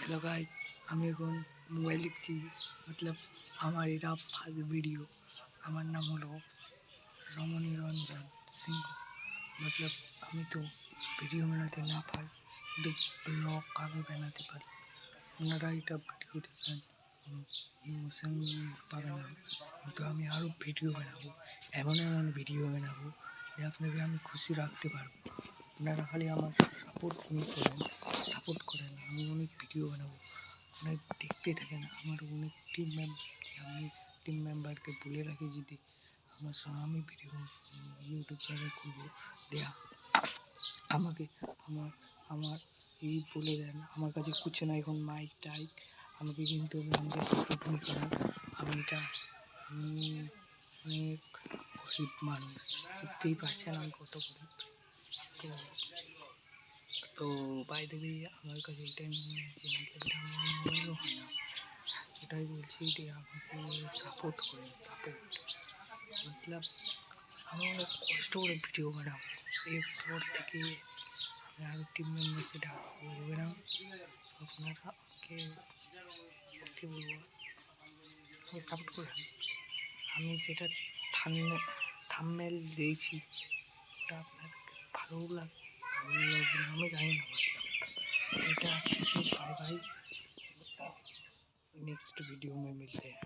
Hello guys, আমি এখন mobile দেখছি। मतलब আমার এটা ফার্স্ট ভিডিও। আমার নাম হলো রমণী রঞ্জন সিংহ। मतलब আমি তো ভিডিও বানাতে না পারি, কিন্তু ব্লগ আমি বানাতে পারি। আপনারা এটা ভিডিও দেখবেন, কোনো ইমোশন পাবেন না, কিন্তু আমি আরও ভিডিও বানাবো, এমন এমন ভিডিও বানাবো যে আপনাকে আমি খুশি রাখতে পারবো। আপনারা খালি আমার সাপোর্ট করেন, আমি অনেক ভিডিও বানাবো, অনেক দেখতে থাকেন। আমার অনেক টিম মেম্বারকে বলে রাখি যদি আমার সঙ্গে আমি ভিডিও ইউটিউব চ্যানেল খুলবো, দেয়া আমাকে আমার এই বলে দেন। আমার কাছে কিছু না, এখন মাইক টাইক আমাকে কিন্তু আমাকে সাপোর্ট নি করেন। আমি অনেক গরিব মানুষ, বুঝতেই পারছেন আমি কত গরিব। তো বাই দ্য ওয়ে আমার কাছে এটাই মনে হয়েছে, এটা আমার মনেও হয় না, এটাই বলছি যে আমাকে সাপোর্ট করেন। मतलब আমি অনেক কষ্ট করে ভিডিও বানাবো, এরপর থেকে আমি আরও টিম মেম্বারকে ডাকবো এবং আপনারা আমাকে কী বলবো, আমাকে সাপোর্ট করেন। আমি যেটা থাম্বনেল দিয়েছি ওটা আপনাদের ভালো লাগবে না আমি জানি না। मतलब এটা बाय बाय, नेक्स्ट वीडियो में मिलते हैं।